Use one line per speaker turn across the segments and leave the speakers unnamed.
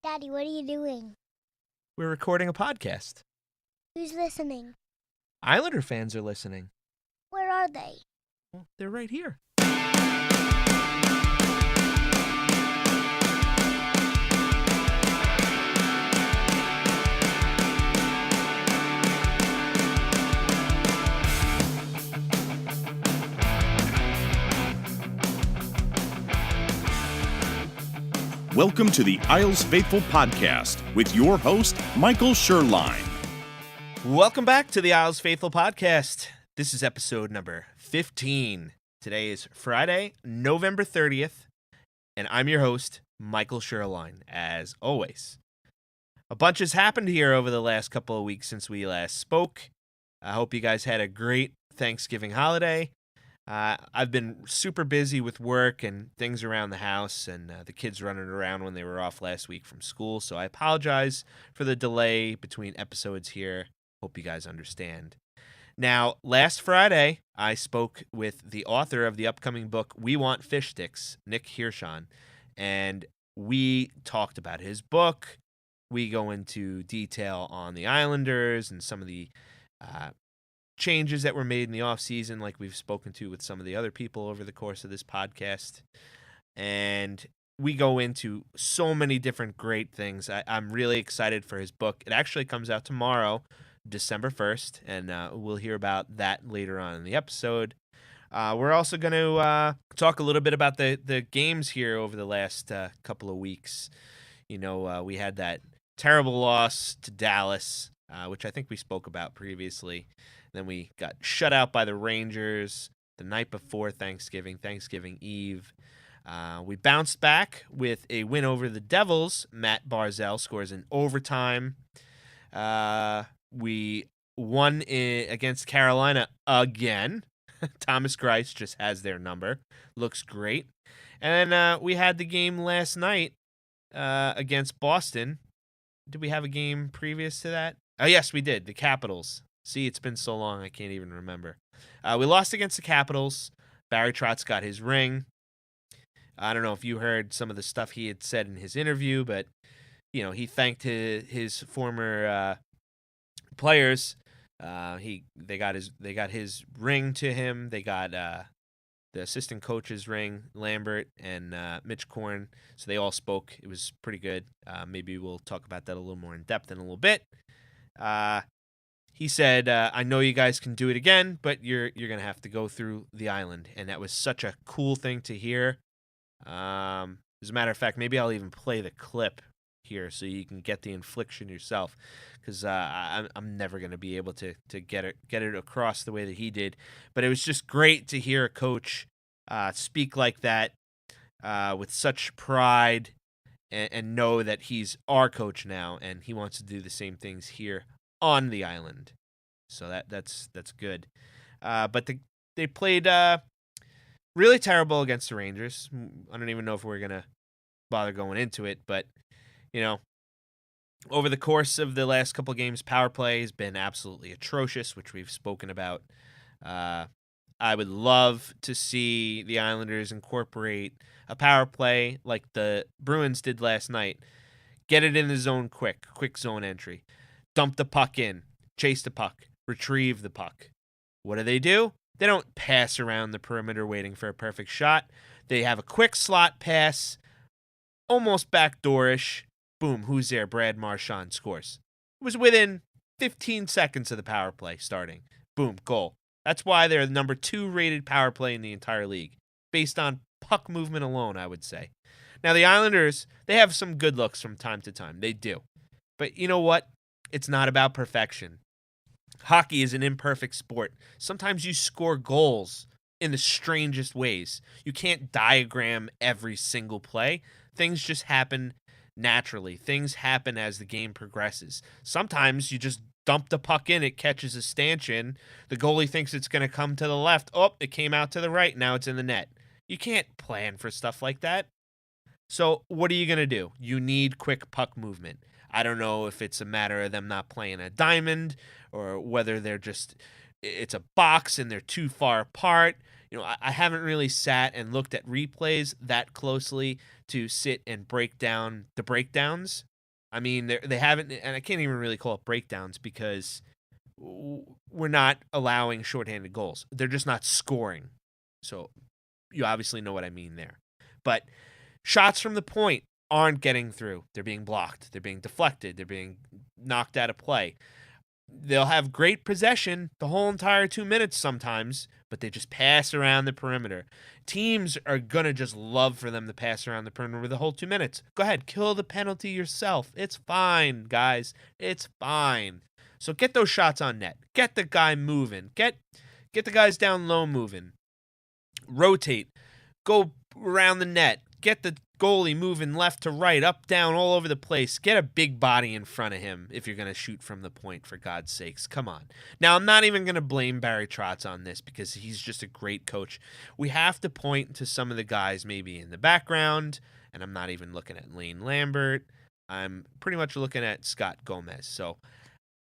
Daddy, what are you doing?
We're recording a podcast.
Who's listening?
Islander fans are listening.
Where are they?
Well, they're right here.
Welcome to the Isles Faithful Podcast with your host, Michael Hirshon.
Welcome back to the Isles Faithful Podcast. This is episode number 15. Today is Friday, November 30th, and I'm your host, Michael Hirshon, as always. A bunch has happened here over the last couple of weeks since we last spoke. I hope you guys had a great Thanksgiving holiday. I've been super busy with work and things around the house and the kids running around when they were off last week from school, so I apologize for the delay between episodes here. Hope you guys understand. Now, last Friday, I spoke with the author of the upcoming book, We Want Fish Sticks, Nick Hirshon, and we talked about his book. We go into detail on the Islanders and some of the changes that were made in the offseason, like we've spoken to with some of the other people over the course of this podcast. And we go into so many different great things. I'm really excited for his book. It actually comes out tomorrow, December 1st, and we'll hear about that later on in the episode. We're also going to talk a little bit about the games here over the last couple of weeks. You know, we had that terrible loss to Dallas, which I think we spoke about previously. Then we got shut out by the Rangers the night before Thanksgiving Eve. We bounced back with a win over the Devils. Matt Barzal scores in overtime. We won against Carolina again. Thomas Greiss just has their number. Looks great. And then we had the game last night against Boston. Did we have a game previous to that? Oh, yes, we did. The Capitals. See, it's been so long, I can't even remember. We lost against the Capitals. Barry Trotz got his ring. I don't know if you heard some of the stuff he had said in his interview, but, you know, he thanked his former players. They got his ring to him. They got the assistant coach's ring, Lambert and Mitch Korn. So they all spoke. It was pretty good. Maybe we'll talk about that a little more in depth in a little bit. He said, I know you guys can do it again, but you're going to have to go through the island. And that was such a cool thing to hear. As a matter of fact, maybe I'll even play the clip here so you can get the infliction yourself, because I'm never going to be able to get it across the way that he did. But it was just great to hear a coach speak like that with such pride and know that he's our coach now, and he wants to do the same things here on the island. So that's good. But they played really terrible against the Rangers. I don't even know if we're going to bother going into it, but, you know, over the course of the last couple of games, power play has been absolutely atrocious, which we've spoken about. I would love to see the Islanders incorporate a power play like the Bruins did last night. Get it in the zone quick zone entry. Dump the puck in, chase the puck, retrieve the puck. What do? They don't pass around the perimeter waiting for a perfect shot. They have a quick slot pass, almost backdoorish. Boom, who's there? Brad Marchand scores. It was within 15 seconds of the power play starting. Boom, goal. That's why they're the number 2 rated power play in the entire league, based on puck movement alone, I would say. Now, the Islanders, they have some good looks from time to time. They do. But you know what? It's not about perfection. Hockey is an imperfect sport. Sometimes you score goals in the strangest ways. You can't diagram every single play. Things just happen naturally. Things happen as the game progresses. Sometimes you just dump the puck in, it catches a stanchion. The goalie thinks it's going to come to the left. Oh, it came out to the right. Now it's in the net. You can't plan for stuff like that. So what are you going to do? You need quick puck movement. I don't know if it's a matter of them not playing a diamond or whether it's a box and they're too far apart. You know, I haven't really sat and looked at replays that closely to sit and break down the breakdowns. I mean, they haven't, and I can't even really call it breakdowns because we're not allowing shorthanded goals. They're just not scoring. So you obviously know what I mean there. But shots from the point aren't getting through. They're being blocked. They're being deflected. They're being knocked out of play. They'll have great possession the whole entire 2 minutes sometimes, but they just pass around the perimeter. Teams are going to just love for them to pass around the perimeter the whole 2 minutes. Go ahead, kill the penalty yourself. It's fine, guys. It's fine. So get those shots on net. Get the guy moving. Get the guys down low moving. Rotate. Go around the net. Get the goalie moving left to right, up, down, all over the place. Get a big body in front of him if you're going to shoot from the point, for God's sakes. Come on. Now, I'm not even going to blame Barry Trotz on this because he's just a great coach. We have to point to some of the guys maybe in the background, and I'm not even looking at Lane Lambert. I'm pretty much looking at Scott Gomez. So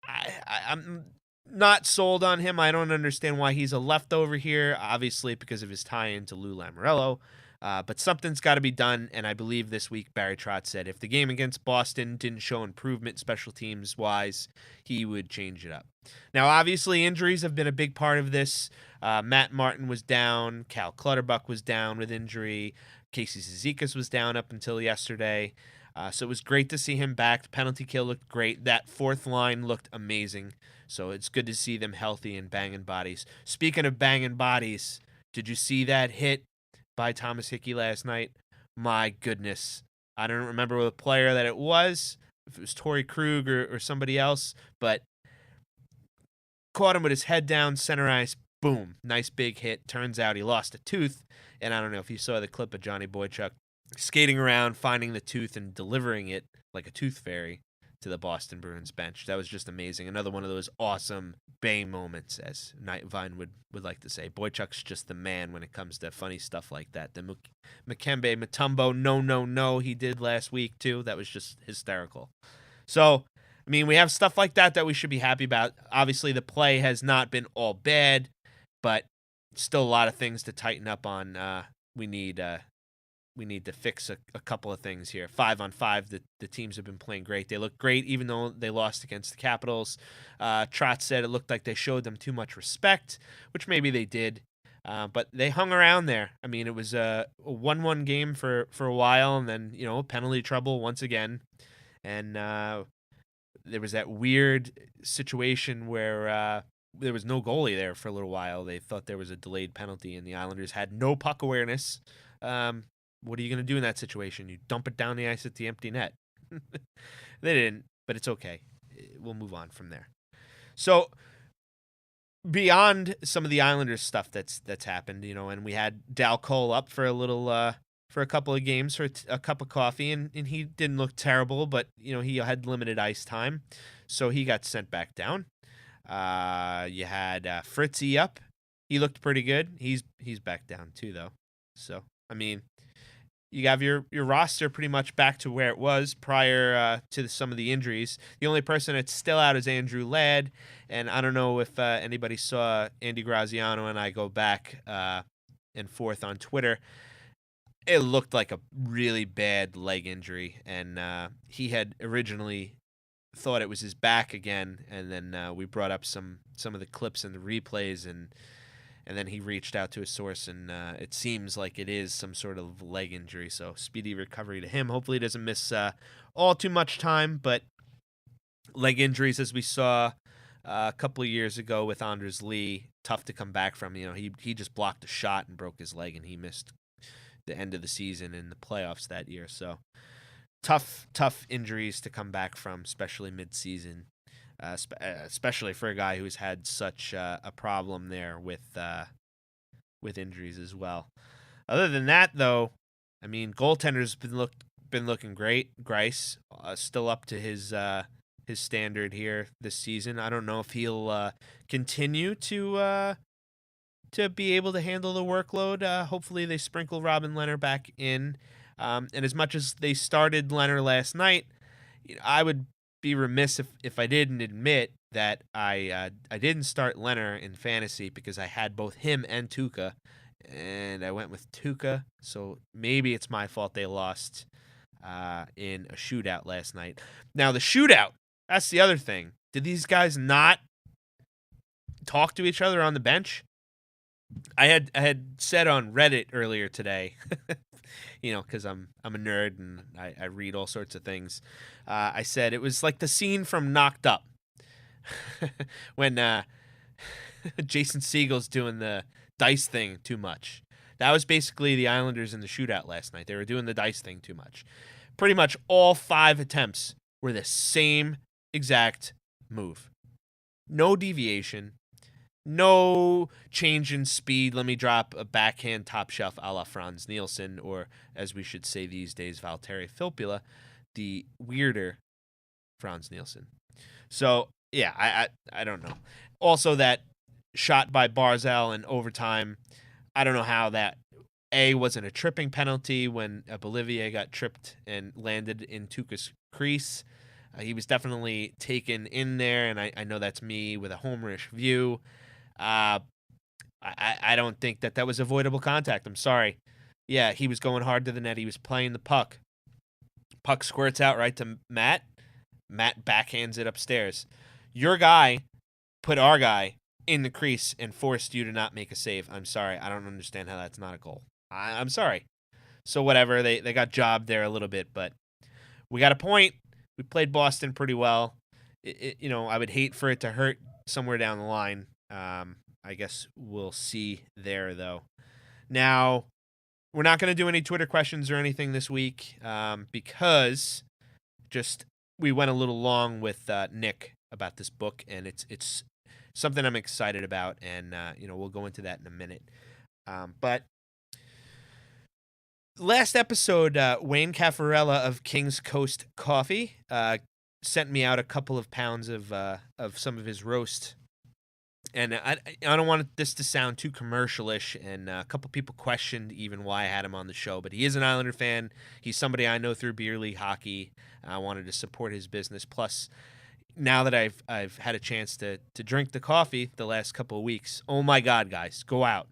I'm not sold on him. I don't understand why he's a leftover here, obviously because of his tie-in to Lou Lamoriello. But something's got to be done, and I believe this week Barry Trotz said if the game against Boston didn't show improvement special teams-wise, he would change it up. Now, obviously, injuries have been a big part of this. Matt Martin was down. Cal Clutterbuck was down with injury. Casey Cizikas was down up until yesterday. So it was great to see him back. The penalty kill looked great. That fourth line looked amazing. So it's good to see them healthy and banging bodies. Speaking of banging bodies, did you see that hit by Thomas Hickey last night? My goodness. I don't remember what player that it was, if it was Torrey Krug or somebody else, but caught him with his head down, center ice, boom, nice big hit. Turns out he lost a tooth, and I don't know if you saw the clip of Johnny Boychuk skating around, finding the tooth and delivering it like a tooth fairy to the Boston Bruins bench. That was just amazing. Another one of those awesome Bane moments, as Nightvine would like to say. Boychuk's just the man when it comes to funny stuff like that. The Makembe Mutombo no he did last week too. That was just hysterical. So, I mean, we have stuff like that we should be happy about. Obviously, the play has not been all bad, but still a lot of things to tighten up on. We need to fix a couple of things here. 5-on-5, the teams have been playing great. They look great, even though they lost against the Capitals. Trotz said it looked like they showed them too much respect, which maybe they did. But they hung around there. I mean, it was a 1-1 game for a while, and then, penalty trouble once again. And there was that weird situation where there was no goalie there for a little while. They thought there was a delayed penalty, and the Islanders had no puck awareness. What are you going to do in that situation? You dump it down the ice at the empty net. They didn't, but it's okay. We'll move on from there. So beyond some of the Islanders stuff that's happened, and we had Dal Cole up for a little for a couple of games for a cup of coffee, and he didn't look terrible, but he had limited ice time, so he got sent back down. You had Fritzy up. He looked pretty good. He's back down too, though. So I mean, you have your roster pretty much back to where it was prior to some of the injuries. The only person that's still out is Andrew Ladd, and I don't know if anybody saw Andy Graziano and I go back and forth on Twitter. It looked like a really bad leg injury, and he had originally thought it was his back again, and then we brought up some of the clips and the replays, and then he reached out to a source, and it seems like it is some sort of leg injury. So speedy recovery to him. Hopefully he doesn't miss all too much time, but leg injuries, as we saw a couple of years ago with Anders Lee, tough to come back from. He just blocked a shot and broke his leg, and he missed the end of the season and the playoffs that year. So tough injuries to come back from, especially mid-season. Especially for a guy who's had such a problem there with injuries as well. Other than that, though, I mean, goaltender's been looking great. Grice still up to his standard here this season. I don't know if he'll continue to be able to handle the workload. Hopefully, they sprinkle Robin Lehner back in. And as much as they started Lehner last night, I would be remiss if I didn't admit that I didn't start Lehner in fantasy because I had both him and Tuukka, and I went with Tuukka, so maybe it's my fault they lost. in a shootout last night. Now, the shootout, that's the other thing. Did these guys not talk to each other on the bench? I had said on Reddit earlier today, because I'm a nerd and I read all sorts of things. I said it was like the scene from Knocked Up when Jason Segel's doing the dice thing too much. That was basically the Islanders in the shootout last night. They were doing the dice thing too much. Pretty much all 5 attempts were the same exact move. No deviation. No change in speed. Let me drop a backhand top shelf a la Franz Nielsen, or as we should say these days, Valtteri Filppula, the weirder Franz Nielsen. So, yeah, I don't know. Also, that shot by Barzal in overtime, I don't know how that, wasn't a tripping penalty when Bolivier got tripped and landed in Tuukka's crease. He was definitely taken in there, and I know that's me with a homerish view. I don't think that was avoidable contact. I'm sorry. Yeah, he was going hard to the net. He was playing the puck. Puck squirts out right to Matt. Matt backhands it upstairs. Your guy put our guy in the crease and forced you to not make a save. I'm sorry. I don't understand how that's not a goal. I'm sorry. So whatever. They got jobbed there a little bit, but we got a point. We played Boston pretty well. I would hate for it to hurt somewhere down the line. I guess we'll see there, though. Now, we're not going to do any Twitter questions or anything this week because we went a little long with Nick about this book, and it's something I'm excited about, and we'll go into that in a minute. But last episode, Wayne Caffarella of King's Coast Coffee sent me out a couple of pounds of some of his roast. And I don't want this to sound too commercialish, and a couple people questioned even why I had him on the show, but he is an Islander fan. He's somebody I know through beer league hockey. I wanted to support his business. Plus, now that I've had a chance to drink the coffee the last couple of weeks, oh my God, guys, go out,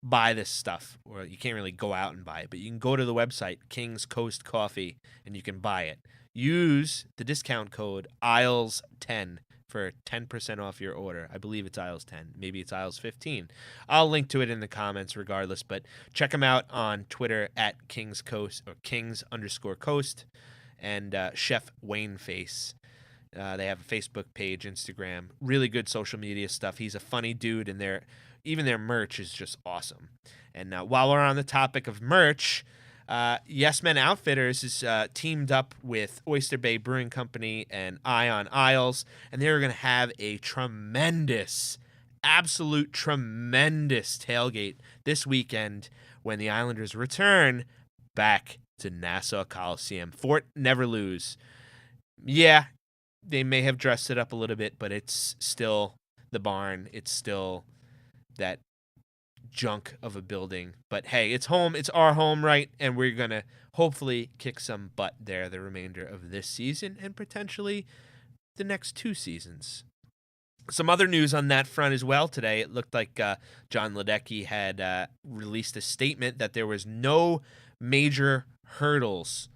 buy this stuff. Or you can't really go out and buy it, but you can go to the website, King's Coast Coffee, and you can buy it. Use the discount code ISLES10 for 10% off your order. I believe it's aisles 10. Maybe it's aisles 15. I'll link to it in the comments regardless, but check them out on Twitter at Kings Coast or Kings_Coast and Chef Wayne Face. They have a Facebook page, Instagram, really good social media stuff. He's a funny dude, and even their merch is just awesome. And while we're on the topic of merch, Yes Men Outfitters is teamed up with Oyster Bay Brewing Company and Ion Isles, and they're going to have a absolute tremendous tailgate this weekend when the Islanders return back to Nassau Coliseum. Fort Never Lose. Yeah, they may have dressed it up a little bit, but it's still the barn. It's still that junk of a building, but hey, it's home. It's our home, right? And we're gonna hopefully kick some butt there the remainder of this season and potentially the next 2 seasons. Some other news on that front as well today. It looked like John Ledecky had released a statement that there was no major hurdles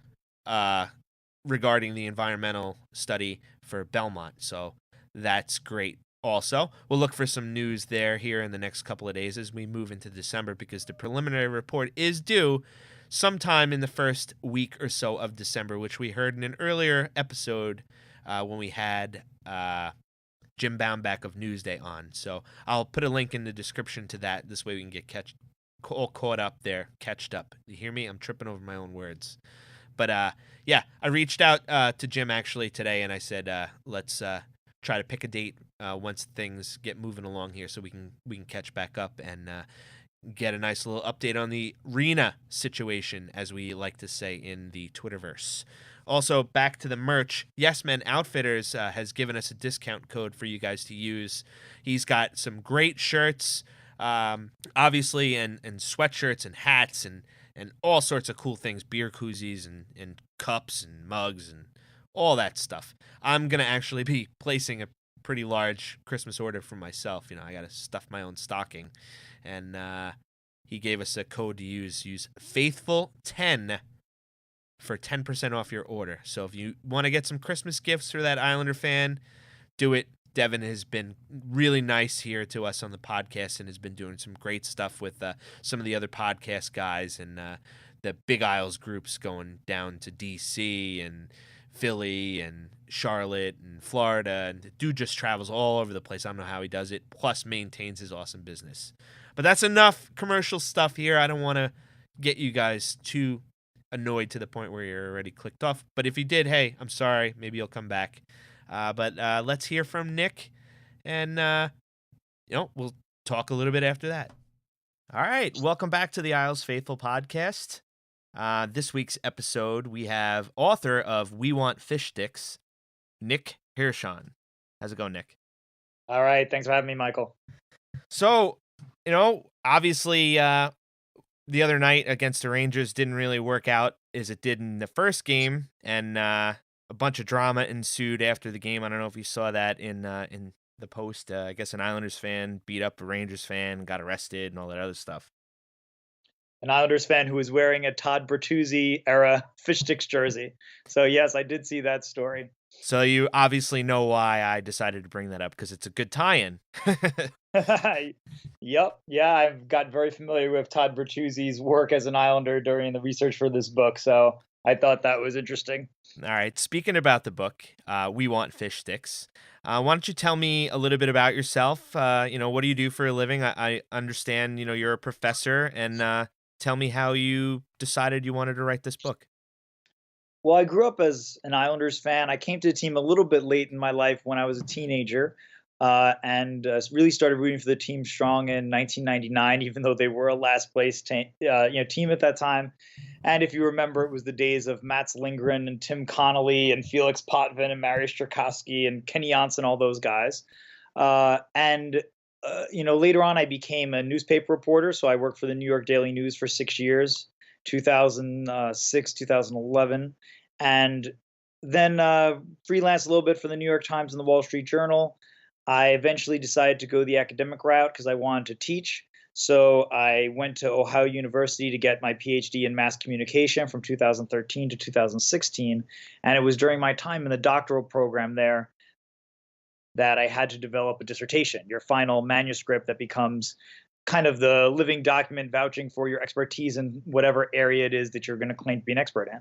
regarding the environmental study for Belmont, so that's great. Also, we'll look for some news here in the next couple of days as we move into December, because the preliminary report is due sometime in the first week or so of December, which we heard in an earlier episode when we had Jim Baumback of Newsday on. So I'll put a link in the description to that. This way we can get all caught up there, catched up. You hear me? I'm tripping over my own words. But yeah, I reached out to Jim actually today, and I said, let's try to pick a date once things get moving along here, so we can catch back up and get a nice little update on the Rena situation, as we like to say in the Twitterverse. Also, back to the merch. Yes Men Outfitters has given us a discount code for you guys to use. He's got some great shirts, obviously, and sweatshirts and hats and all sorts of cool things, beer koozies and cups and mugs and all that stuff. I'm going to actually be placing a pretty large Christmas order for myself. I got to stuff my own stocking. And he gave us a code to use. Use Faithful10 for 10% off your order. So if you want to get some Christmas gifts for that Islander fan, do it. Devin has been really nice here to us on the podcast and has been doing some great stuff with some of the other podcast guys and the Big Isles groups going down to D.C. and Philly and Charlotte and Florida. And the dude just travels all over the place. I don't know how he does it, plus maintains his awesome business. But that's enough commercial stuff here. I don't want to get you guys too annoyed to the point where you're already clicked off. But if you did, hey, I'm sorry. Maybe you'll come back. But let's hear from Nick, and we'll talk a little bit after that. All right, welcome back to the Isles Faithful podcast. This week's episode, we have author of We Want Fish Sticks, Nick Hirshon. How's it going, Nick?
All right, thanks for having me, Michael.
So, obviously, the other night against the Rangers didn't really work out as it did in the first game, and a bunch of drama ensued after the game. I don't know if you saw that in the post. I guess an Islanders fan beat up a Rangers fan, got arrested, and all that other stuff.
An Islanders fan who was wearing a Todd Bertuzzi era Fish Sticks jersey. So yes, I did see that story.
So you obviously know why I decided to bring that up, because it's a good tie-in.
Yep. Yeah, I've got very familiar with Todd Bertuzzi's work as an Islander during the research for this book, so I thought that was interesting.
All right. Speaking about the book, We Want Fish Sticks. Why don't you tell me a little bit about yourself? What do you do for a living? I understand, you're a professor, and tell me how you decided you wanted to write this book.
Well, I grew up as an Islanders fan. I came to the team a little bit late in my life when I was a teenager, and really started rooting for the team strong in 1999, even though they were a last place team at that time. And if you remember, it was the days of Mats Lindgren and Tim Connolly and Felix Potvin and Marius Cherkasky and Kenny Janssen, all those guys. Later on, I became a newspaper reporter. So I worked for the New York Daily News for 6 years, 2006, 2011. And then freelanced a little bit for the New York Times and the Wall Street Journal. I eventually decided to go the academic route because I wanted to teach. So I went to Ohio University to get my PhD in mass communication from 2013 to 2016. And it was during my time in the doctoral program there that I had to develop a dissertation, your final manuscript that becomes kind of the living document vouching for your expertise in whatever area it is that you're going to claim to be an expert in.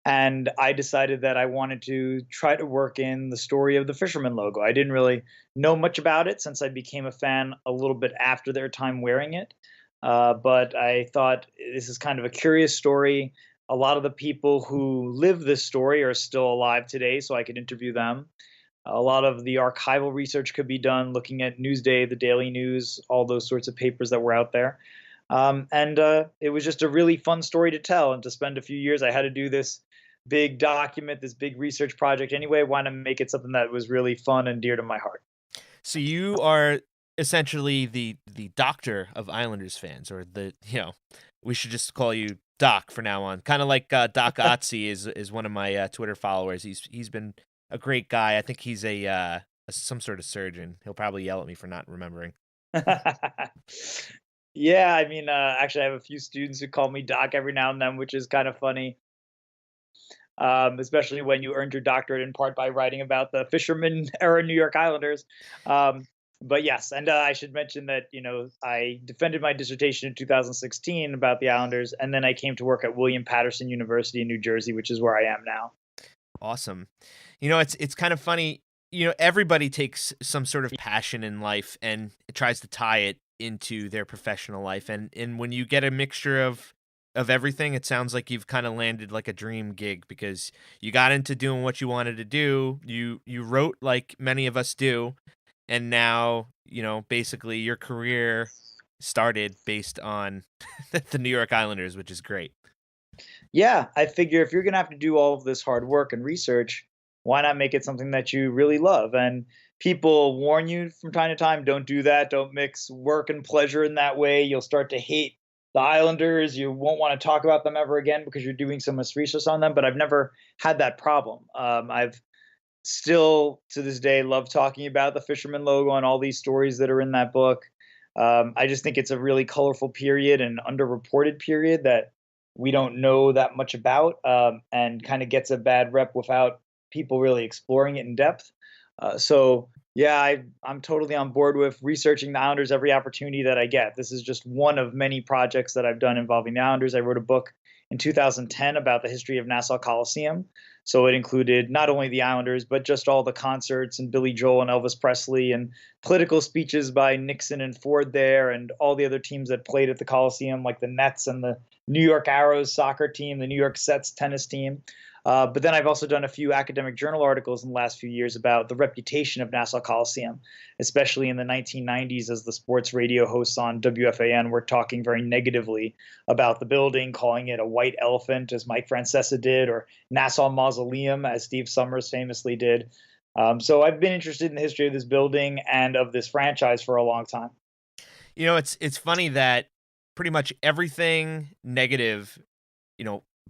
And I decided that I wanted to try to work in the story of the Fisherman logo. I didn't really know much about it since I became a fan a little bit after their time wearing it. But I thought this is kind of a curious story. A lot of the people who live this story are still alive today, so I could interview them. A lot of the archival research could be done looking at Newsday, the Daily News, all those sorts of papers that were out there. It was just a really fun story to tell. And to spend a few years, I had to do this big document, this big research project anyway. Why not make it something that was really fun and dear to my heart?
So you are essentially the doctor of Islanders fans, or we should just call you Doc for now on. Kind of like Doc Otzi is one of my Twitter followers. He's been a great guy. I think he's some sort of surgeon. He'll probably yell at me for not remembering.
Yeah, I mean, actually, I have a few students who call me Doc every now and then, which is kind of funny. Especially when you earned your doctorate in part by writing about the Fisherman era New York Islanders. But yes, and I should mention that, I defended my dissertation in 2016 about the Islanders, and then I came to work at William Patterson University in New Jersey, which is where I am now.
Awesome. It's kind of funny. Everybody takes some sort of passion in life and tries to tie it into their professional life. And when you get a mixture of everything, it sounds like you've kind of landed like a dream gig, because you got into doing what you wanted to do. You wrote like many of us do. And now, basically your career started based on the New York Islanders, which is great.
Yeah, I figure if you're going to have to do all of this hard work and research, why not make it something that you really love? And people warn you from time to time, don't do that. Don't mix work and pleasure in that way. You'll start to hate the Islanders. You won't want to talk about them ever again because you're doing so much research on them. But I've never had that problem. I've still, to this day, love talking about the Fisherman logo and all these stories that are in that book. I just think it's a really colorful period and underreported period that we don't know that much about, and kind of gets a bad rep without people really exploring it in depth. So yeah, I'm totally on board with researching the Islanders every opportunity that I get. This is just one of many projects that I've done involving the Islanders. I wrote a book in 2010 about the history of Nassau Coliseum. So it included not only the Islanders, but just all the concerts and Billy Joel and Elvis Presley and political speeches by Nixon and Ford there, and all the other teams that played at the Coliseum, like the Nets and the New York Arrows soccer team, the New York Sets tennis team. But then I've also done a few academic journal articles in the last few years about the reputation of Nassau Coliseum, especially in the 1990s as the sports radio hosts on WFAN were talking very negatively about the building, calling it a white elephant, as Mike Francesa did, or Nassau Mausoleum, as Steve Summers famously did. So I've been interested in the history of this building and of this franchise for a long time.
It's funny that pretty much everything negative,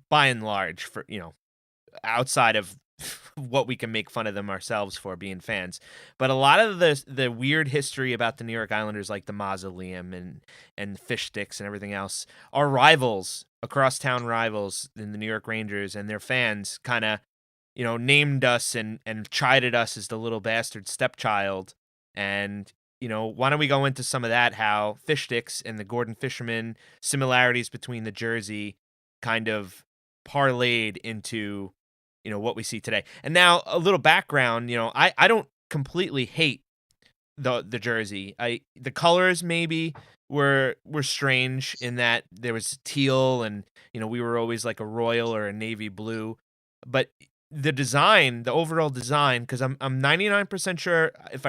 by and large, for outside of what we can make fun of them ourselves for being fans. But a lot of the weird history about the New York Islanders, like the mausoleum and fish sticks and everything else, are rivals, across town rivals in the New York Rangers, and their fans kind of, named us and chided us as the little bastard stepchild. And, why don't we go into some of that, how fish sticks and the Gordon Fisherman similarities between the jersey kind of parlayed into what we see today. And now a little background, I don't completely hate the jersey. The colors maybe were strange in that there was teal and we were always like a royal or a navy blue, but the design, the overall design, because I'm 99% sure, if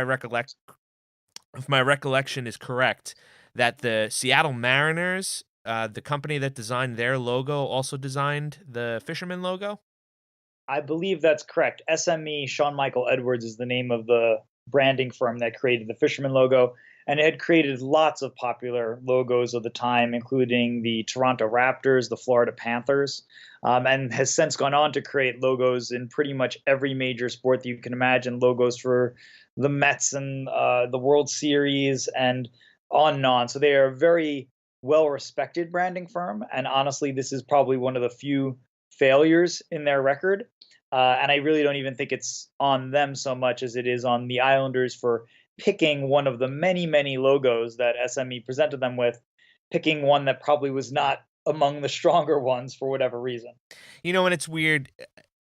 my recollection is correct, that the Seattle Mariners, the company that designed their logo, also designed the Fisherman logo.
I believe that's correct. SME Sean Michael Edwards is the name of the branding firm that created the Fisherman logo, and it had created lots of popular logos of the time, including the Toronto Raptors, the Florida Panthers, and has since gone on to create logos in pretty much every major sport that you can imagine, logos for the Mets and the World Series and on and on. So they are a very well-respected branding firm, and honestly, this is probably one of the few failures in their record. And I really don't even think it's on them so much as it is on the Islanders for picking one of the many, many logos that SME presented them with, picking one that probably was not among the stronger ones for whatever reason.
And it's weird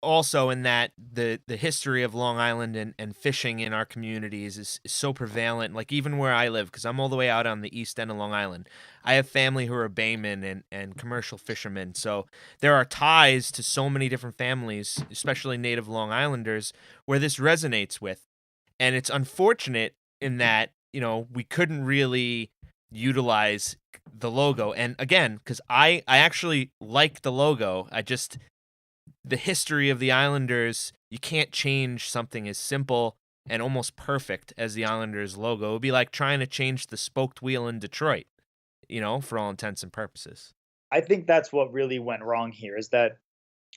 also in that the history of Long Island and fishing in our communities is so prevalent. Like even where I live, because I'm all the way out on the east end of Long Island, I have family who are baymen and commercial fishermen. So there are ties to so many different families, especially native Long Islanders, where this resonates with. And it's unfortunate in that, we couldn't really utilize the logo. And again, because I actually like the logo, the history of the Islanders, you can't change something as simple and almost perfect as the Islanders logo. It would be like trying to change the spoked wheel in Detroit, for all intents and purposes.
I think that's what really went wrong here, is that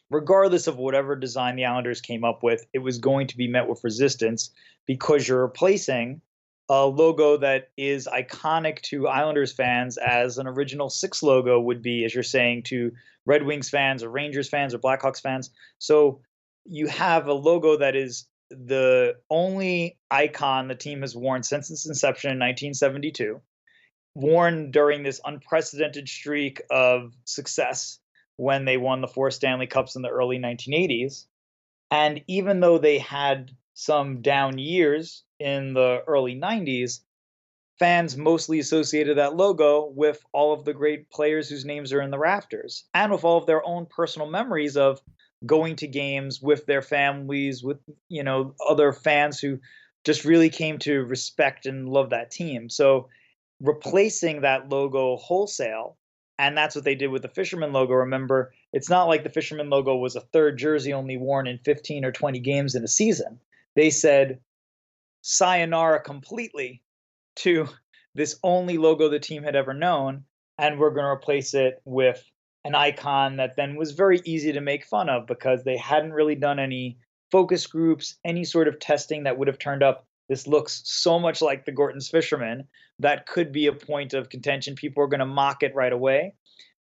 regardless of whatever design the Islanders came up with, it was going to be met with resistance because you're replacing a logo that is iconic to Islanders fans as an original six logo would be, as you're saying, to Red Wings fans or Rangers fans or Blackhawks fans. So you have a logo that is the only icon the team has worn since its inception in 1972, worn during this unprecedented streak of success when they won the 4 Stanley Cups in the early 1980s. And even though they had some down years in the early 90s, fans mostly associated that logo with all of the great players whose names are in the rafters and with all of their own personal memories of going to games with their families, with, other fans who just really came to respect and love that team. So replacing that logo wholesale, and that's what they did with the Fisherman logo. Remember, it's not like the Fisherman logo was a third jersey only worn in 15 or 20 games in a season. They said sayonara completely to this only logo the team had ever known, and we're going to replace it with an icon that then was very easy to make fun of because they hadn't really done any focus groups, any sort of testing that would have turned up. This looks so much like the Gorton's Fisherman that could be a point of contention. People are going to mock it right away.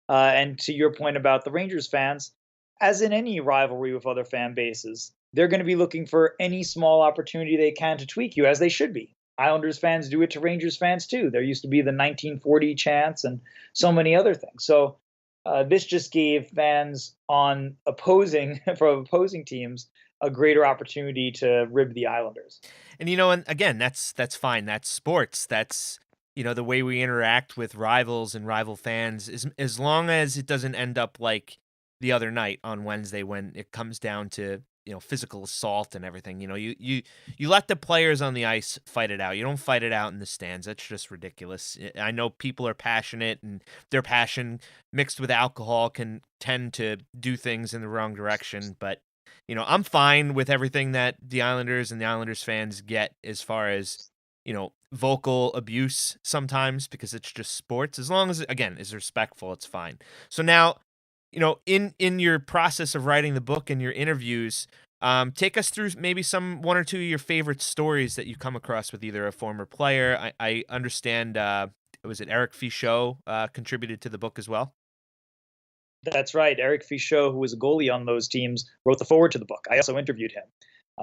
And to your point about the Rangers fans, as in any rivalry with other fan bases, they're going to be looking for any small opportunity they can to tweak you, as they should be. Islanders fans do it to Rangers fans too. There used to be the 1940 chants and so many other things. So this just gave fans on opposing from opposing teams a greater opportunity to rib the Islanders.
And and again, that's fine. That's sports. That's the way we interact with rivals and rival fans is as long as it doesn't end up like the other night on Wednesday when it comes down to physical assault and everything. You let the players on the ice fight it out. You don't fight it out in the stands. That's just ridiculous. I know people are passionate, and their passion mixed with alcohol can tend to do things in the wrong direction, but I'm fine with everything that the Islanders and the Islanders fans get as far as, vocal abuse sometimes, because it's just sports. As long as, again, is respectful, it's fine. So now, in your process of writing the book and your interviews, take us through maybe one or two of your favorite stories that you come across with either a former player. I understand, was it Eric Fichaud contributed to the book as well?
That's right. Eric Fichaud, who was a goalie on those teams, wrote the foreword to the book. I also interviewed him,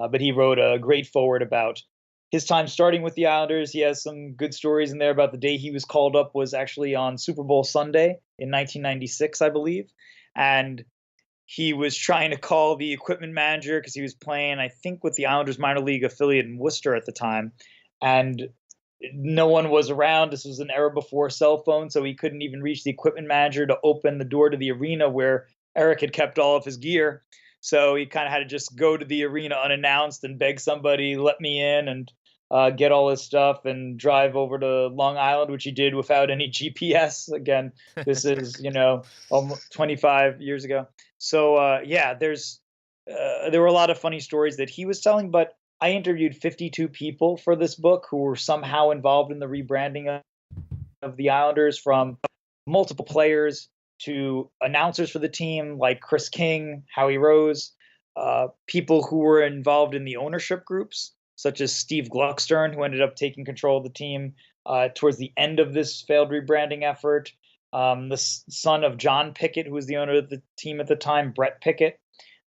but he wrote a great foreword about his time starting with the Islanders. He has some good stories in there about the day he was called up was actually on Super Bowl Sunday in 1996, I believe. And he was trying to call the equipment manager because he was playing, I think, with the Islanders minor league affiliate in Worcester at the time. And no one was around. This was an era before cell phones, so he couldn't even reach the equipment manager to open the door to the arena where Eric had kept all of his gear. So he kind of had to just go to the arena unannounced and beg somebody, let me in, and get all his stuff and drive over to Long Island, which he did without any GPS. Again, this is, almost 25 years ago. So, there were a lot of funny stories that he was telling, but I interviewed 52 people for this book who were somehow involved in the rebranding of the Islanders, from multiple players to announcers for the team like Chris King, Howie Rose, people who were involved in the ownership groups, such as Steve Gluckstern, who ended up taking control of the team towards the end of this failed rebranding effort, the son of John Pickett, who was the owner of the team at the time, Brett Pickett,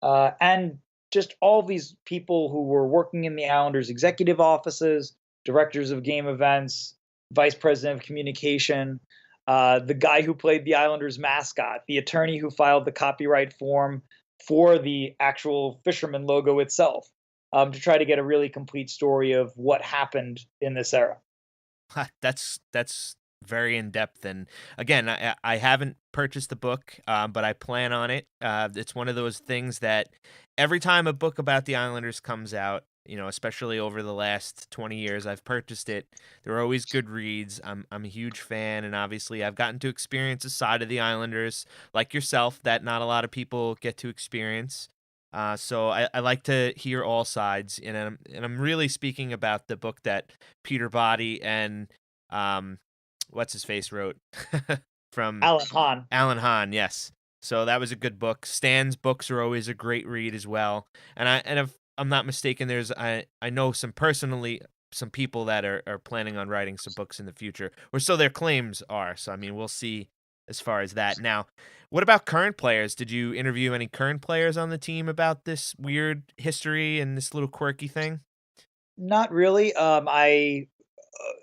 and just all these people who were working in the Islanders' executive offices, directors of game events, vice president of communication, the guy who played the Islanders' mascot, the attorney who filed the copyright form for the actual fisherman logo itself, to try to get a really complete story of what happened in this era.
That's very in depth, and again, I haven't purchased the book, but I plan on it. It's one of those things that every time a book about the Islanders comes out, especially over the last 20 years, I've purchased it. They're always good reads. I'm a huge fan, and obviously I've gotten to experience a side of the Islanders like yourself that not a lot of people get to experience. So I like to hear all sides, and I'm really speaking about the book that Peter Body and what's his face wrote from Alan Hahn, yes. So that was a good book. Stan's books are always a great read as well. And if I'm not mistaken, I know some people that are planning on writing some books in the future, or so their claims are. So I mean, we'll see as far as that. Now, what about current players? Did you interview any current players on the team about this weird history and this little quirky thing?
Not really. I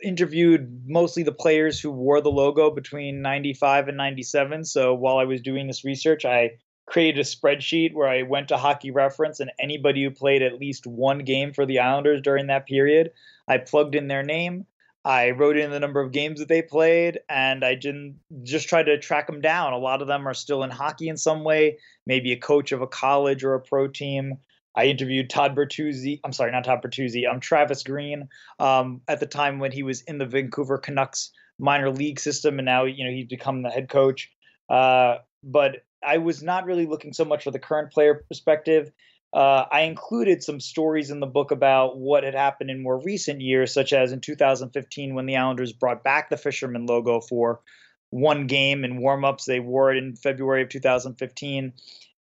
interviewed mostly the players who wore the logo between 95 and 97. So while I was doing this research, I created a spreadsheet where I went to Hockey Reference, and anybody who played at least one game for the Islanders during that period, I plugged in their name. I wrote in the number of games that they played, and I didn't just try to track them down. A lot of them are still in hockey in some way, maybe a coach of a college or a pro team. I interviewed Todd Bertuzzi. I'm sorry, not Todd Bertuzzi. Travis Green, at the time when he was in the Vancouver Canucks minor league system, and now he's become the head coach. But I was not really looking so much for the current player perspective. I included some stories in the book about what had happened in more recent years, such as in 2015 when the Islanders brought back the Fisherman logo for one game in warmups. They wore it in February of 2015.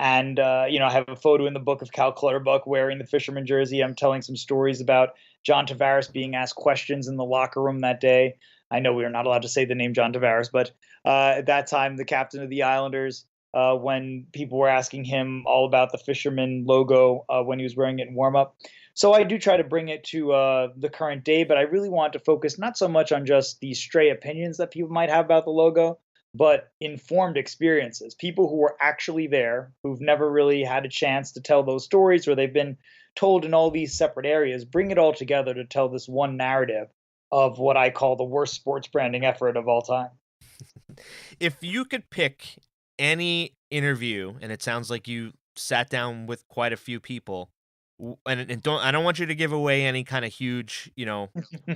And, I have a photo in the book of Cal Clutterbuck wearing the Fisherman jersey. I'm telling some stories about John Tavares being asked questions in the locker room that day. I know we are not allowed to say the name John Tavares, but at that time, the captain of the Islanders, when people were asking him all about the fisherman logo when he was wearing it in warm up. So I do try to bring it to the current day, but I really want to focus not so much on just the stray opinions that people might have about the logo, but informed experiences. People who were actually there, who've never really had a chance to tell those stories, or they've been told in all these separate areas, bring it all together to tell this one narrative of what I call the worst sports branding effort of all time.
If you could pick any interview, and it sounds like you sat down with quite a few people, and I don't want you to give away any kind of huge,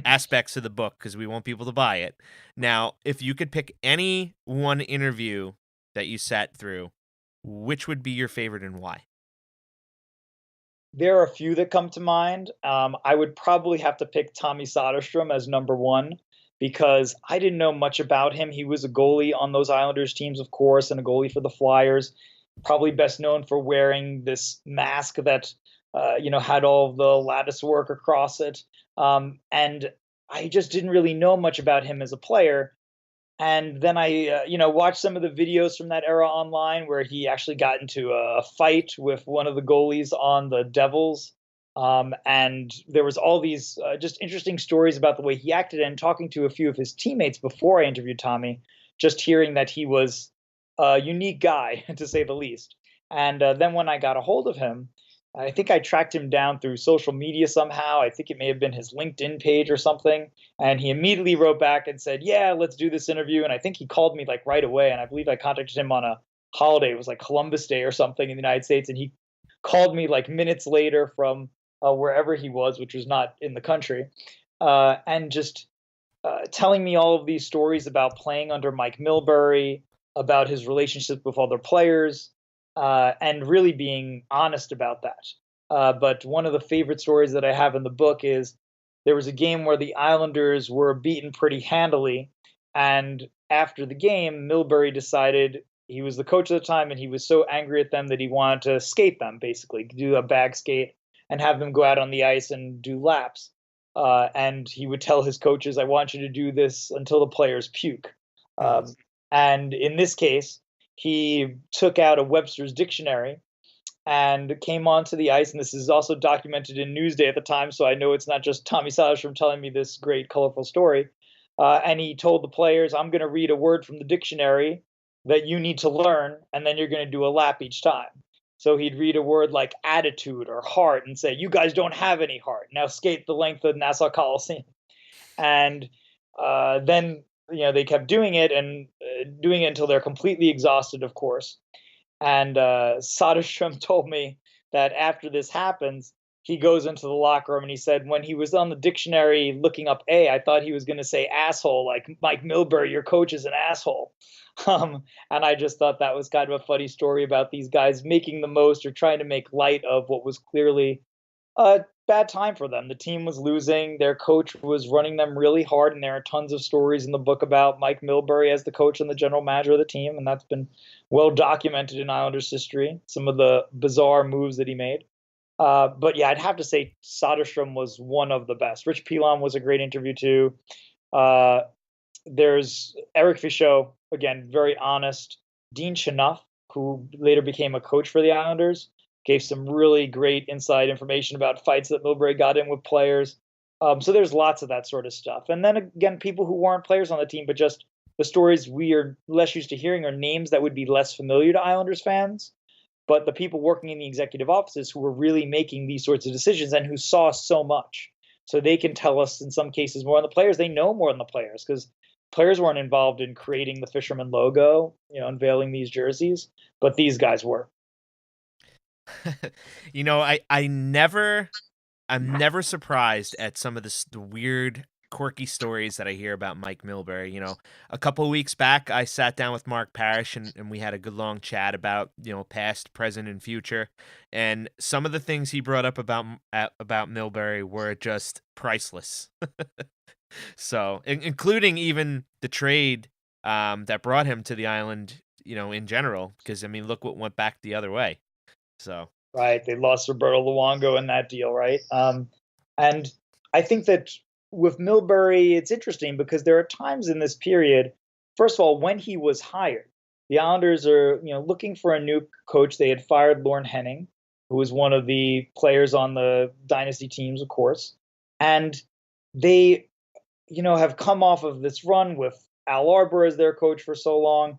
aspects of the book because we want people to buy it. Now, if you could pick any one interview that you sat through, which would be your favorite and why?
There are a few that come to mind. I would probably have to pick Tommy Soderstrom as number one because I didn't know much about him. He was a goalie on those Islanders teams, of course, and a goalie for the Flyers. Probably best known for wearing this mask that had all of the lattice work across it. And I just didn't really know much about him as a player. And then I, watched some of the videos from that era online where he actually got into a fight with one of the goalies on the Devils. And there was all these just interesting stories about the way he acted. And talking to a few of his teammates before I interviewed Tommy, just hearing that he was a unique guy, to say the least. And then when I got a hold of him, I think I tracked him down through social media somehow. I think it may have been his LinkedIn page or something. And he immediately wrote back and said, "Yeah, let's do this interview." And I think he called me like right away. And I believe I contacted him on a holiday. It was like Columbus Day or something in the United States. And he called me like minutes later from wherever he was, which was not in the country, and just telling me all of these stories about playing under Mike Milbury, about his relationship with other players, and really being honest about that. But one of the favorite stories that I have in the book is there was a game where the Islanders were beaten pretty handily. And after the game, Milbury decided he was the coach at the time and he was so angry at them that he wanted to skate them, basically, do a bag skate and have them go out on the ice and do laps. And he would tell his coaches, "I want you to do this until the players puke." Um, and in this case, he took out a Webster's dictionary and came onto the ice. And this is also documented in Newsday at the time, so I know it's not just Tommy Soderstrom telling me this great, colorful story. And he told the players, "I'm going to read a word from the dictionary that you need to learn, and then you're going to do a lap each time." So he'd read a word like attitude or heart and say, "You guys don't have any heart. Now skate the length of Nassau Coliseum." And then they kept doing it and doing it until they're completely exhausted, of course. And Soderstrom told me that after this happens, he goes into the locker room and he said, when he was on the dictionary looking up A, I thought he was going to say asshole, like Mike Milbury, your coach is an asshole. And I just thought that was kind of a funny story about these guys making the most or trying to make light of what was clearly a bad time for them. The team was losing. Their coach was running them really hard. And there are tons of stories in the book about Mike Milbury as the coach and the general manager of the team. And that's been well documented in Islanders history, some of the bizarre moves that he made. But yeah, I'd have to say Soderstrom was one of the best. Rich Pilon was a great interview too. There's Eric Fichaud, again, very honest. Dean Chenough, who later became a coach for the Islanders, gave some really great inside information about fights that Milbury got in with players. So there's lots of that sort of stuff. And then again, people who weren't players on the team, but just the stories we are less used to hearing are names that would be less familiar to Islanders fans. But the people working in the executive offices who were really making these sorts of decisions and who saw so much. So they can tell us in some cases more than the players. They know more than the players because players weren't involved in creating the fisherman logo, unveiling these jerseys, but these guys were.
I'm never surprised at some of the weird, quirky stories that I hear about Mike Milbury. A couple of weeks back, I sat down with Mark Parrish and we had a good long chat about, past, present, and future. And some of the things he brought up about Milbury were just priceless. So, including even the trade that brought him to the island, in general, because look what went back the other way. So
right, they lost Roberto Luongo in that deal, right? And I think that with Milbury, it's interesting because there are times in this period, first of all, when he was hired, the Islanders are, looking for a new coach. They had fired Lorne Henning, who was one of the players on the dynasty teams, of course. And they, have come off of this run with Al Arbor as their coach for so long.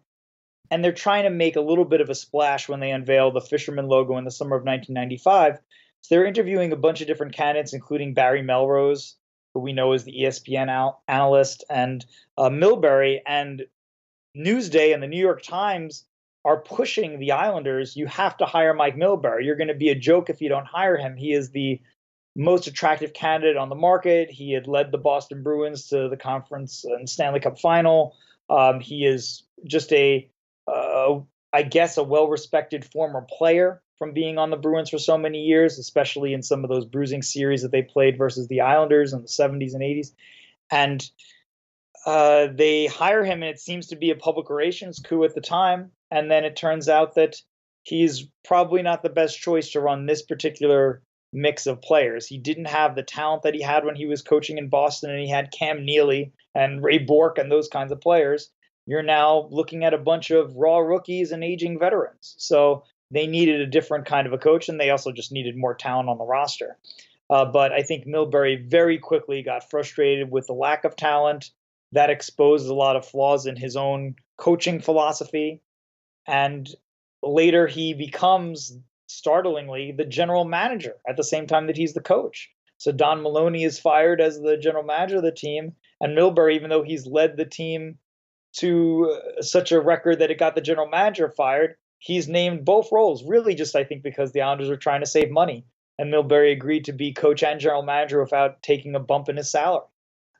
And they're trying to make a little bit of a splash when they unveil the Fisherman logo in the summer of 1995. So they're interviewing a bunch of different candidates, including Barry Melrose, who we know is the ESPN analyst, and Milbury. And Newsday and the New York Times are pushing the Islanders. You have to hire Mike Milbury. You're going to be a joke if you don't hire him. He is the most attractive candidate on the market. He had led the Boston Bruins to the conference and Stanley Cup final. He is just I guess, a well-respected former player from being on the Bruins for so many years, especially in some of those bruising series that they played versus the Islanders in the 70s and 80s. And they hire him, and it seems to be a public relations coup at the time. And then it turns out that he's probably not the best choice to run this particular mix of players. He didn't have the talent that he had when he was coaching in Boston, and he had Cam Neely and Ray Bourque and those kinds of players. You're now looking at a bunch of raw rookies and aging veterans. So they needed a different kind of a coach, and they also just needed more talent on the roster. But I think Milbury very quickly got frustrated with the lack of talent. That exposed a lot of flaws in his own coaching philosophy. And later he becomes, startlingly, the general manager at the same time that he's the coach. So Don Maloney is fired as the general manager of the team. And Milbury, even though he's led the team to such a record that it got the general manager fired, he's named both roles, really just, I think, because the Islanders were trying to save money. And Milbury agreed to be coach and general manager without taking a bump in his salary.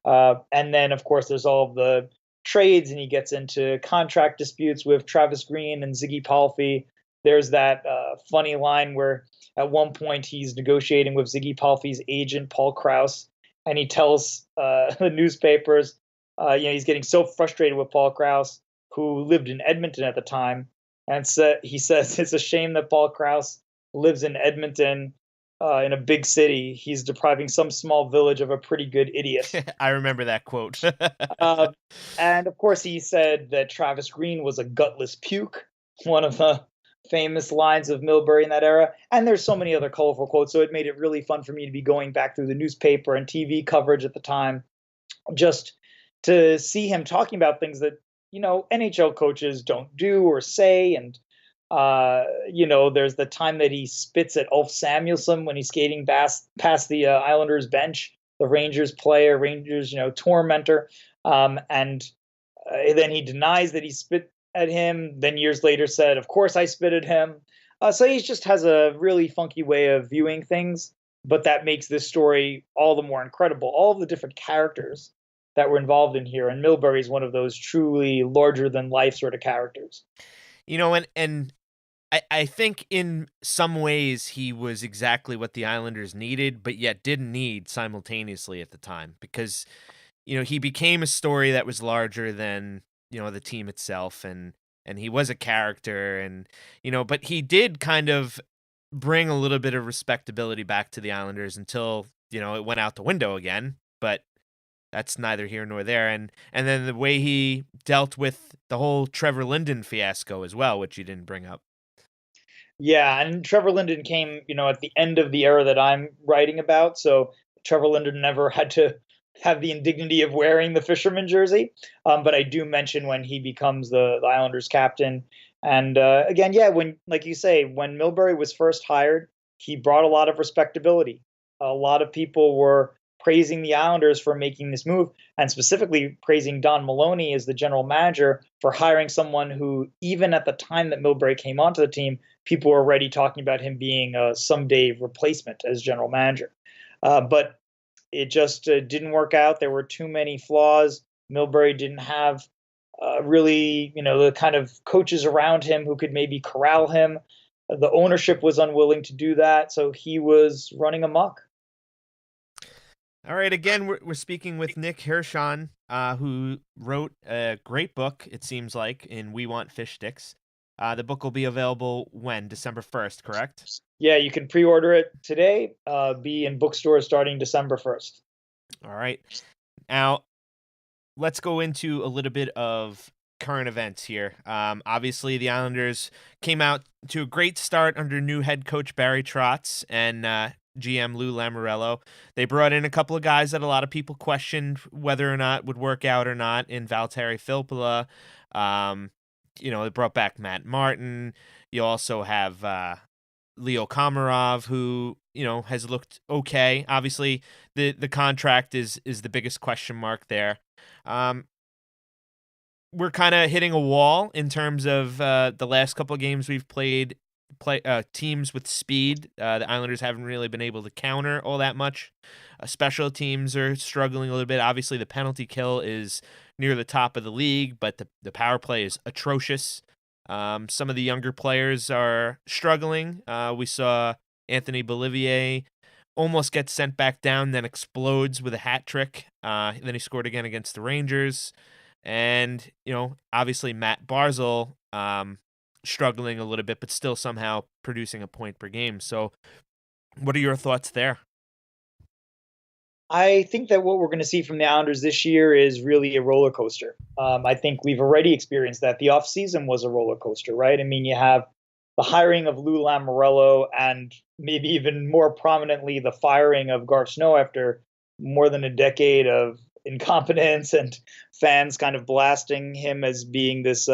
And then, of course, there's all of the trades, and he gets into contract disputes with Travis Green and Ziggy Palffy. There's that funny line where at one point he's negotiating with Ziggy Palffy's agent, Paul Krause, and he tells the newspapers, he's getting so frustrated with Paul Krause, who lived in Edmonton at the time. And he says it's a shame that Paul Krause lives in Edmonton, in a big city. He's depriving some small village of a pretty good idiot.
I remember that quote.
And of course, he said that Travis Green was a gutless puke, one of the famous lines of Milbury in that era. And there's so many other colorful quotes. So it made it really fun for me to be going back through the newspaper and TV coverage at the time, just to see him talking about things that, NHL coaches don't do or say. And, there's the time that he spits at Ulf Samuelsson when he's skating past the Islanders bench, the Rangers player, Rangers, tormentor. And then he denies that he spit at him. Then years later said, of course I spit at him. So he just has a really funky way of viewing things. But that makes this story all the more incredible. All of the different characters that were involved in here. And Milbury is one of those truly larger than life sort of characters.
And I think in some ways he was exactly what the Islanders needed, but yet didn't need simultaneously at the time, because, he became a story that was larger than, the team itself. And he was a character, and, but he did kind of bring a little bit of respectability back to the Islanders until, it went out the window again. But that's neither here nor there. And then the way he dealt with the whole Trevor Linden fiasco as well, which you didn't bring up.
Yeah, and Trevor Linden came, at the end of the era that I'm writing about. So Trevor Linden never had to have the indignity of wearing the fisherman jersey. But I do mention when he becomes the Islanders captain. And again, when, like you say, when Milbury was first hired, he brought a lot of respectability. A lot of people were praising the Islanders for making this move, and specifically praising Don Maloney as the general manager for hiring someone who, even at the time that Milbury came onto the team, people were already talking about him being a someday replacement as general manager. But it just didn't work out. There were too many flaws. Milbury didn't have really, the kind of coaches around him who could maybe corral him. The ownership was unwilling to do that, so he was running amok.
All right, again, we're speaking with Nick Hirshon, who wrote a great book, it seems like, in We Want Fish Sticks. The book will be available when? December 1st, correct?
Yeah, you can pre-order it today, be in bookstores starting December 1st.
All right. Now, let's go into a little bit of current events here. Obviously, the Islanders came out to a great start under new head coach Barry Trotz and GM Lou Lamoriello. They brought in a couple of guys that a lot of people questioned whether or not would work out or not in Valtteri Filppula. They brought back Matt Martin. You also have Leo Komarov, who has looked okay. Obviously, the contract is the biggest question mark there. We're kind of hitting a wall in terms of the last couple of games we've played teams with speed. The Islanders haven't really been able to counter all that much. Special teams are struggling a little bit. Obviously, the penalty kill is near the top of the league, but the power play is atrocious. Some of the younger players are struggling. We saw Anthony Bolivier almost get sent back down, then explodes with a hat trick. Then he scored again against the Rangers. And, obviously Matt Barzal struggling a little bit, but still somehow producing a point per game. So what are your thoughts there?
I think that what we're going to see from the Islanders this year is really a roller coaster. I think we've already experienced that. The offseason was a roller coaster, right? I mean, you have the hiring of Lou Lamoriello and maybe even more prominently the firing of Garth Snow after more than a decade of incompetence and fans kind of blasting him as being this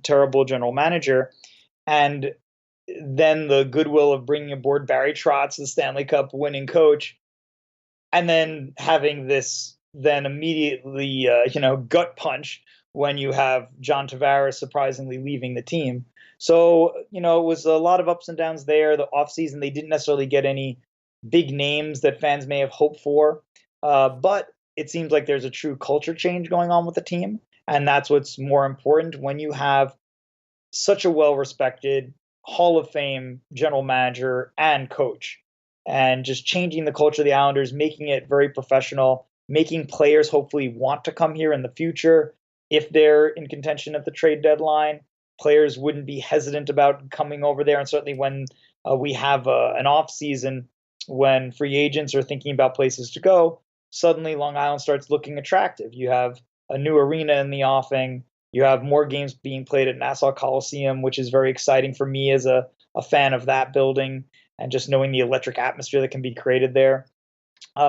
terrible general manager. And then the goodwill of bringing aboard Barry Trotz, the Stanley Cup winning coach, and then having this then immediately, gut punch when you have John Tavares surprisingly leaving the team. So, it was a lot of ups and downs there. The offseason, they didn't necessarily get any big names that fans may have hoped for. But it seems like there's a true culture change going on with the team. And that's what's more important when you have such a well-respected Hall of Fame general manager and coach, and just changing the culture of the Islanders, making it very professional, making players hopefully want to come here in the future. If they're in contention at the trade deadline, players wouldn't be hesitant about coming over there. And certainly when we have an off season, when free agents are thinking about places to go, suddenly Long Island starts looking attractive. You have a new arena in the offing. You have more games being played at Nassau Coliseum, which is very exciting for me as a fan of that building and just knowing the electric atmosphere that can be created there.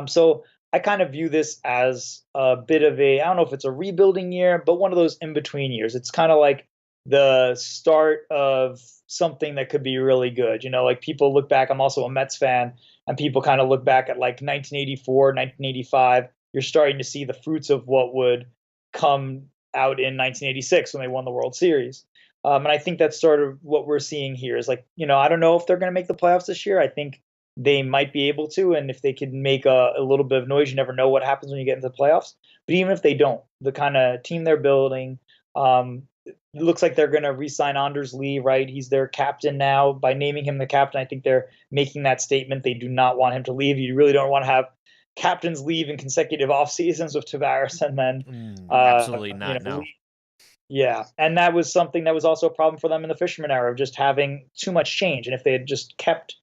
So I kind of view this as a bit of I don't know if it's a rebuilding year, but one of those in-between years. It's kind of like the start of something that could be really good. Like people look back, I'm also a Mets fan, and people kind of look back at like 1984, 1985. You're starting to see the fruits of what would come out in 1986 when they won the World Series. And I think that's sort of what we're seeing here is like, I don't know if they're going to make the playoffs this year. I think they might be able to. And if they can make a little bit of noise, you never know what happens when you get into the playoffs. But even if they don't, the kind of team they're building, it looks like they're going to re-sign Anders Lee, right? He's their captain now. By naming him the captain, I think they're making that statement. They do not want him to leave. You really don't want to have captains leave in consecutive off seasons with Tavares and then
absolutely not. No.
Yeah, and that was something that was also a problem for them in the Fisherman era of just having too much change. And if they had just kept,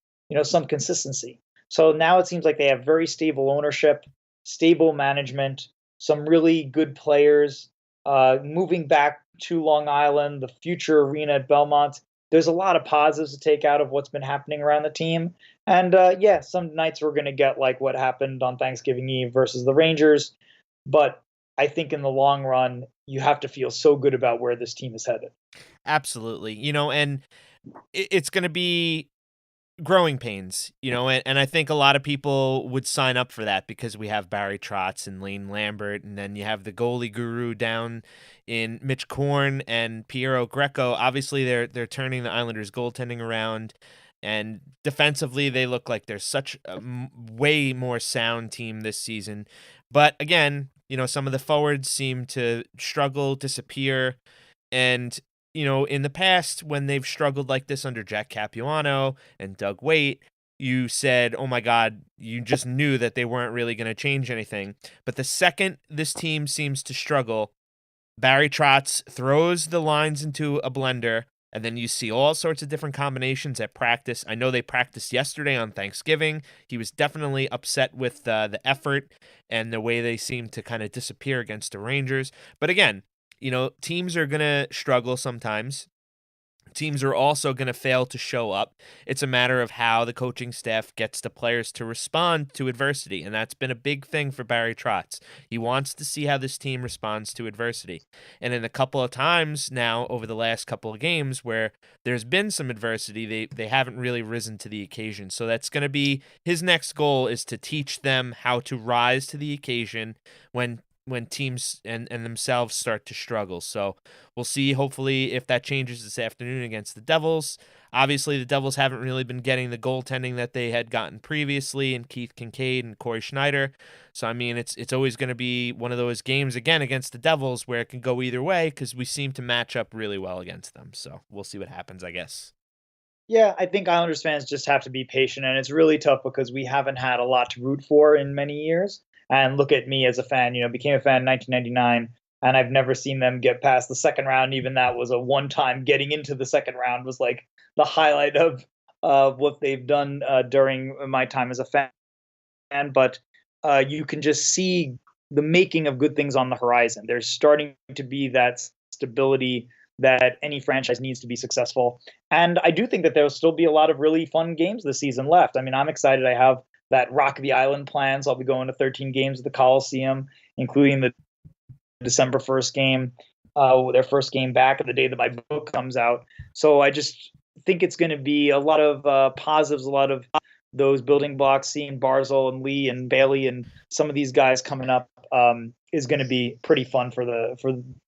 some consistency. So now it seems like they have very stable ownership, stable management, some really good players moving back to Long Island, the future arena at Belmont. There's a lot of positives to take out of what's been happening around the team. And some nights we're going to get like what happened on Thanksgiving Eve versus the Rangers. But I think in the long run, you have to feel so good about where this team is headed.
Absolutely. And it's going to be growing pains, and I think a lot of people would sign up for that because we have Barry Trotz and Lane Lambert, and then you have the goalie guru down in Mitch Korn and Piero Greco. Obviously, they're turning the Islanders' goaltending around, and defensively, they look like they're such a way more sound team this season. But again, some of the forwards seem to struggle, disappear, and in the past, when they've struggled like this under Jack Capuano and Doug Waite, you said, oh my God, you just knew that they weren't really going to change anything. But the second this team seems to struggle, Barry Trotz throws the lines into a blender, And then you see all sorts of different combinations at practice. I know they practiced yesterday on Thanksgiving. He was definitely upset with the effort and the way they seemed to kind of disappear against the Rangers. But again, teams are going to struggle sometimes. Teams are also going to fail to show up. It's a matter of how the coaching staff gets the players to respond to adversity, and that's been a big thing for Barry Trotz. He wants to see how this team responds to adversity. And in a couple of times now over the last couple of games where there's been some adversity, they haven't really risen to the occasion. So that's going to be his next goal, is to teach them how to rise to the occasion when teams and themselves start to struggle. So we'll see, hopefully, if that changes this afternoon against the Devils. Obviously, the Devils haven't really been getting the goaltending that they had gotten previously in Keith Kincaid and Corey Schneider. So, I mean, it's always going to be one of those games, again, against the Devils where it can go either way because we seem to match up really well against them. So we'll see what happens, I guess.
Yeah, I think Islanders fans just have to be patient, and it's really tough because we haven't had a lot to root for in many years. And look at me as a fan, became a fan in 1999, and I've never seen them get past the second round. Even that was a one-time getting into the second round was like the highlight of what they've done during my time as a fan. But you can just see the making of good things on the horizon. There's starting to be that stability that any franchise needs to be successful. And I do think that there'll still be a lot of really fun games this season left. I mean, I'm excited. I have that Rock the Island plans. I'll be going to 13 games at the Coliseum, including the December 1st game, their first game back, the day that my book comes out. So I just think it's going to be a lot of positives, a lot of those building blocks. Seeing Barzal and Lee and Bailey and some of these guys coming up is going to be pretty fun for the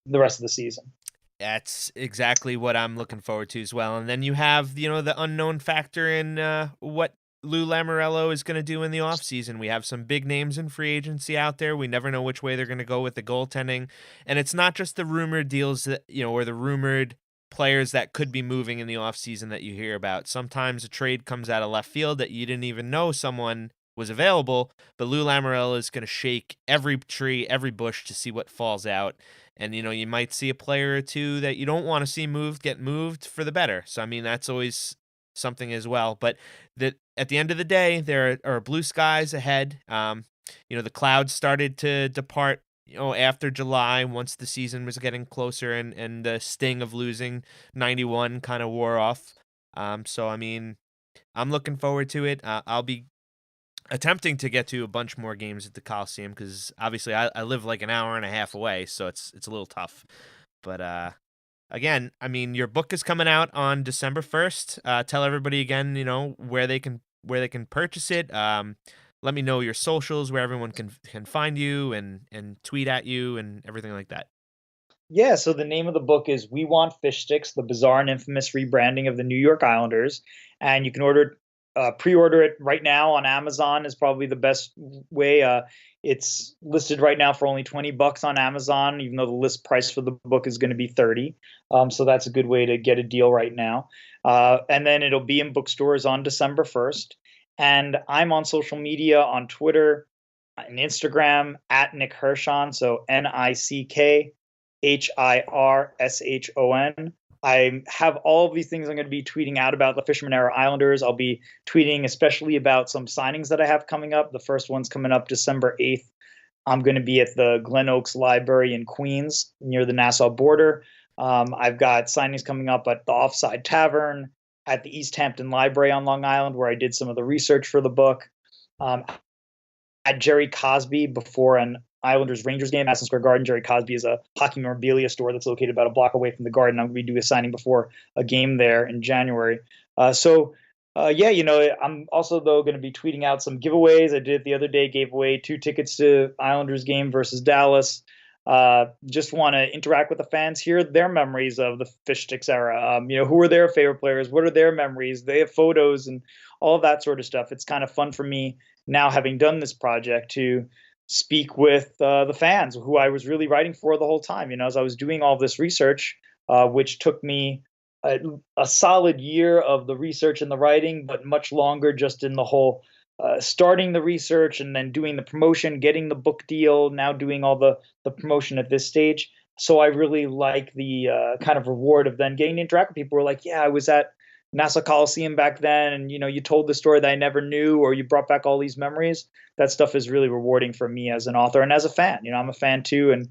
rest of the season.
That's exactly what I'm looking forward to as well. And then you have, the unknown factor in what Lou Lamoriello is going to do in the offseason. We have some big names in free agency out there. We never know which way they're going to go with the goaltending. And it's not just the rumored deals that, or the rumored players that could be moving in the offseason that you hear about. Sometimes a trade comes out of left field that you didn't even know someone was available, but Lou Lamoriello is going to shake every tree, every bush to see what falls out. And, you might see a player or two that you don't want to see get moved for the better. So, I mean, that's always something as well. But that at the end of the day, there are blue skies ahead. The clouds started to depart, after July, once the season was getting closer and the sting of losing 91 kind of wore off. So, I mean, I'm looking forward to it. I'll be attempting to get to a bunch more games at the Coliseum because obviously I live like an hour and a half away, so it's a little tough. But again, I mean, your book is coming out on December 1st. Tell everybody again, where they can purchase it. Let me know your socials, where everyone can find you and tweet at you and everything like that.
Yeah, so the name of the book is We Want Fish Sticks: The Bizarre and Infamous Rebranding of the New York Islanders, and you can pre-order it right now on Amazon is probably the best way. It's listed right now for only $20 on Amazon, even though the list price for the book is going to be $30. So that's a good way to get a deal right now. And then it'll be in bookstores on December 1st. And I'm on social media on Twitter and Instagram at Nick Hirshon. So NickHirshon. I have all of these things I'm going to be tweeting out about the Fisherman Era Islanders. I'll be tweeting especially about some signings that I have coming up. The first one's coming up December 8th. I'm going to be at the Glen Oaks Library in Queens near the Nassau border. I've got signings coming up at the Offside Tavern, at the East Hampton Library on Long Island, where I did some of the research for the book. At Jerry Cosby before an Islanders-Rangers game, Madison Square Garden. Jerry Cosby is a hockey memorabilia store that's located about a block away from the Garden. I'm going to be doing a signing before a game there in January. I'm also, though, going to be tweeting out some giveaways. I did it the other day, gave away 2 tickets to Islanders game versus Dallas. Just want to interact with the fans, hear their memories of the Fish Sticks era. Who are their favorite players? What are their memories? They have photos and all of that sort of stuff. It's kind of fun for me now, having done this project, to speak with the fans who I was really writing for the whole time. As I was doing all this research, which took me a solid year of the research and the writing, but much longer just in the whole starting the research and then doing the promotion, getting the book deal, now doing all the promotion at this stage. So I really like the kind of reward of then getting to interact with people who are like, yeah, I was at Nassau Coliseum back then, and you told the story that I never knew, or you brought back all these memories. That stuff is really rewarding for me as an author and as a fan. I'm a fan too, and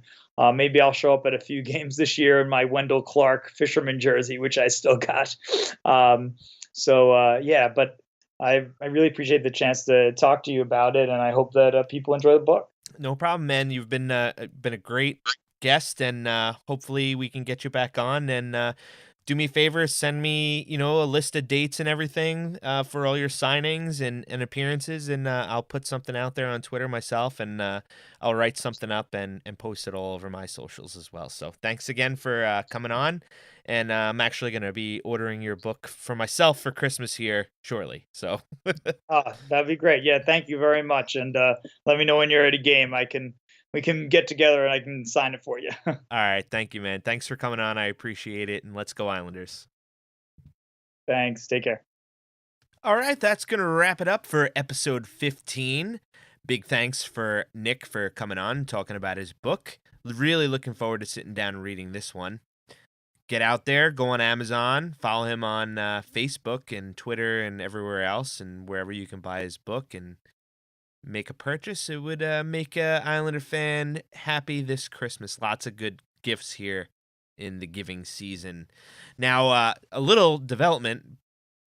maybe I'll show up at a few games this year in my Wendell Clark fisherman jersey, which I still got. Yeah, but I really appreciate the chance to talk to you about it, and I hope that people enjoy the book.
No problem, man. You've been a great guest, and hopefully we can get you back on. And do me a favor, send me a list of dates and everything for all your signings and appearances, and I'll put something out there on Twitter myself, and I'll write something up and post it all over my socials as well. So thanks again for coming on, and I'm actually going to be ordering your book for myself for Christmas here shortly. So
That'd be great. Yeah, thank you very much, and let me know when you're at a game. We can get together and I can sign it for you.
all right, thank you, man. Thanks for coming on. I appreciate it, and let's go Islanders.
Thanks. Take care.
All right, that's going to wrap it up for episode 15. Big thanks for Nick for coming on and talking about his book. Really looking forward to sitting down and reading this one. Get out there, go on Amazon, follow him on Facebook and Twitter and everywhere else, and wherever you can buy his book and make a purchase. It would make a Islander fan happy this Christmas. Lots of good gifts here in the giving season. Now, a little development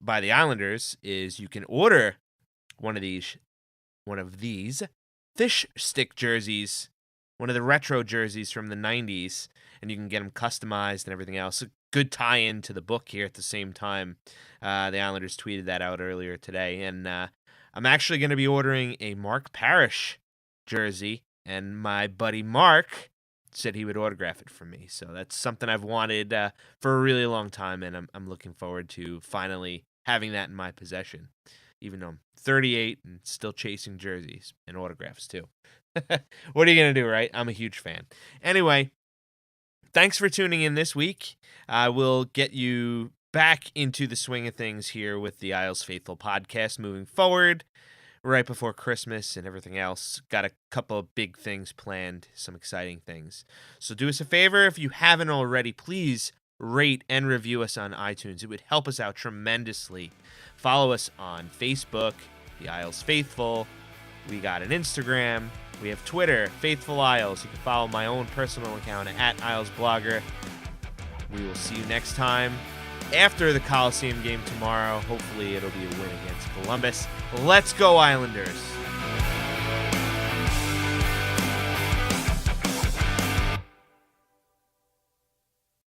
by the Islanders is you can order one of these fish stick jerseys, one of the retro jerseys from the 90s, and you can get them customized and everything else. A good tie-in to the book here at the same time. The Islanders tweeted that out earlier today, and I'm actually going to be ordering a Mark Parrish jersey, and my buddy Mark said he would autograph it for me. So that's something I've wanted for a really long time, and I'm looking forward to finally having that in my possession, even though I'm 38 and still chasing jerseys and autographs too. What are you going to do, right? I'm a huge fan. Anyway, thanks for tuning in this week. I will get you back into the swing of things here with the Isles Faithful podcast moving forward right before Christmas and everything else. Got a couple of big things planned, some exciting things. So do us a favor, if you haven't already, please rate and review us on iTunes. It would help us out tremendously. Follow us on Facebook, the Isles Faithful. We got an Instagram. We have Twitter, Faithful Isles. You can follow my own personal account at Isles Blogger. We will see you next time after the Coliseum game tomorrow. Hopefully it'll be a win against Columbus. Let's go Islanders!